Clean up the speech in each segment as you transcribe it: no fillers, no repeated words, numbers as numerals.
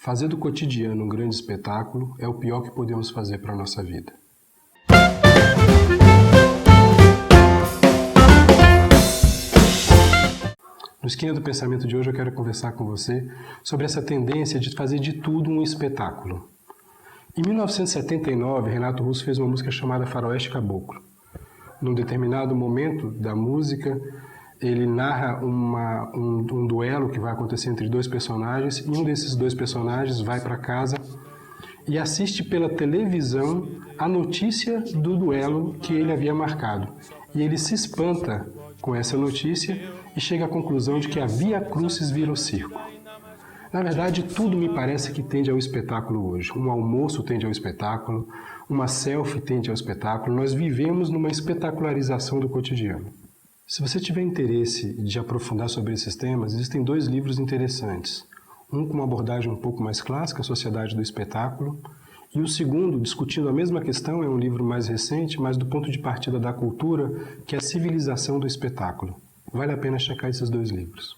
Fazer do cotidiano um grande espetáculo é o pior que podemos fazer para a nossa vida. No Esquina do Pensamento de hoje eu quero conversar com você sobre essa tendência de fazer de tudo um espetáculo. Em 1979, Renato Russo fez uma música chamada Faroeste Caboclo. Num determinado momento da música, ele narra um duelo que vai acontecer entre dois personagens, e um desses dois personagens vai para casa e assiste pela televisão a notícia do duelo que ele havia marcado. E ele se espanta com essa notícia e chega à conclusão de que a Via Crucis virou circo. Na verdade, tudo me parece que tende ao espetáculo hoje. Um almoço tende ao espetáculo, uma selfie tende ao espetáculo. Nós vivemos numa espetacularização do cotidiano. Se você tiver interesse de aprofundar sobre esses temas, existem dois livros interessantes. Um com uma abordagem um pouco mais clássica, A Sociedade do Espetáculo, e o segundo, discutindo a mesma questão, é um livro mais recente, mas do ponto de partida da cultura, que é A Civilização do Espetáculo. Vale a pena checar esses dois livros.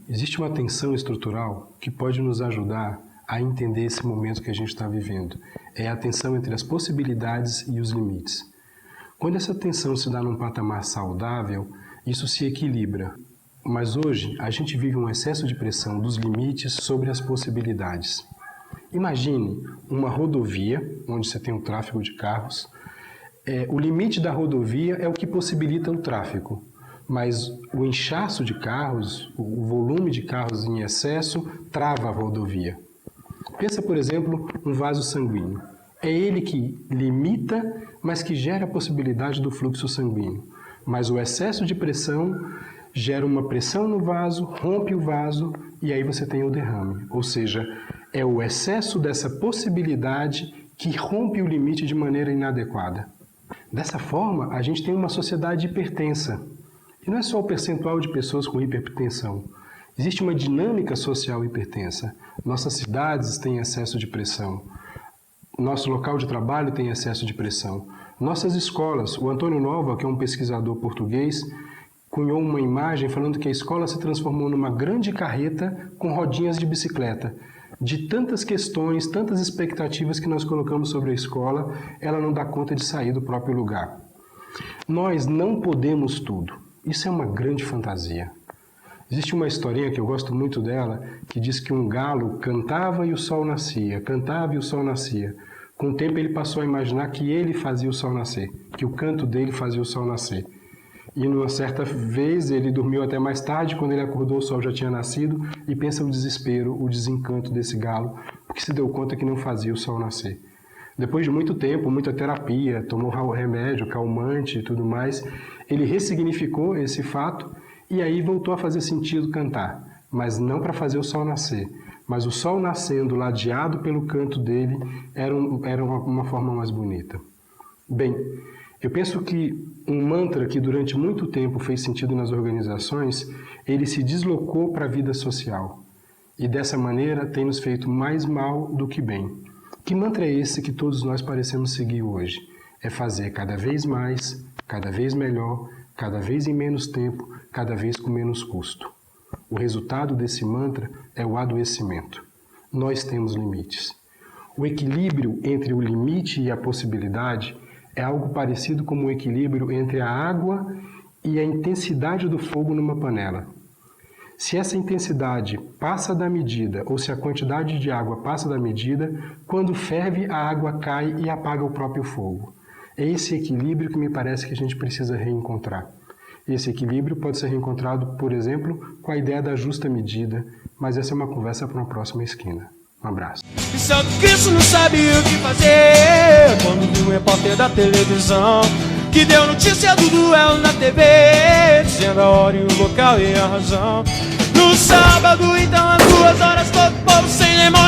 Existe uma tensão estrutural que pode nos ajudar a entender esse momento que a gente está vivendo. É a tensão entre as possibilidades e os limites. Quando essa tensão se dá num patamar saudável, isso se equilibra. Mas hoje, a gente vive um excesso de pressão dos limites sobre as possibilidades. Imagine uma rodovia, onde você tem um tráfego de carros. O limite da rodovia é o que possibilita o tráfego. Mas o inchaço de carros, o volume de carros em excesso, trava a rodovia. Pensa, por exemplo, um vaso sanguíneo. É ele que limita, mas que gera a possibilidade do fluxo sanguíneo. Mas o excesso de pressão gera uma pressão no vaso, rompe o vaso e aí você tem o derrame. Ou seja, é o excesso dessa possibilidade que rompe o limite de maneira inadequada. Dessa forma, a gente tem uma sociedade hipertensa. E não é só o percentual de pessoas com hipertensão. Existe uma dinâmica social hipertensa. Nossas cidades têm excesso de pressão. Nosso local de trabalho tem excesso de pressão. Nossas escolas, o Antônio Nova, que é um pesquisador português, cunhou uma imagem falando que a escola se transformou numa grande carreta com rodinhas de bicicleta. De tantas questões, tantas expectativas que nós colocamos sobre a escola, ela não dá conta de sair do próprio lugar. Nós não podemos tudo. Isso é uma grande fantasia. Existe uma historinha que eu gosto muito dela, que diz que um galo cantava e o sol nascia, cantava e o sol nascia. Com o tempo ele passou a imaginar que ele fazia o sol nascer, que o canto dele fazia o sol nascer. E numa certa vez ele dormiu até mais tarde, quando ele acordou o sol já tinha nascido, e pensa o desespero, o desencanto desse galo, porque se deu conta que não fazia o sol nascer. Depois de muito tempo, muita terapia, tomou remédio, calmante e tudo mais, ele ressignificou esse fato e aí voltou a fazer sentido cantar, mas não para fazer o sol nascer. Mas o sol nascendo, ladeado pelo canto dele, era uma forma mais bonita. Bem, eu penso que um mantra que durante muito tempo fez sentido nas organizações, ele se deslocou para a vida social. E dessa maneira tem nos feito mais mal do que bem. Que mantra é esse que todos nós parecemos seguir hoje? É fazer cada vez mais, cada vez melhor, cada vez em menos tempo, cada vez com menos custo. O resultado desse mantra é o adoecimento. Nós temos limites. O equilíbrio entre o limite e a possibilidade é algo parecido como o equilíbrio entre a água e a intensidade do fogo numa panela. Se essa intensidade passa da medida, ou se a quantidade de água passa da medida, quando ferve a água cai e apaga o próprio fogo. É esse equilíbrio que me parece que a gente precisa reencontrar. Esse equilíbrio pode ser reencontrado, por exemplo, com a ideia da justa medida, mas essa é uma conversa para uma próxima esquina. Um abraço. E Santo Cristo não sabia o que fazer quando viu o repórter da televisão que deu notícia do duelo na TV, dizendo a hora e o local e a razão. No sábado, então, às 2 horas, todo povo sem demora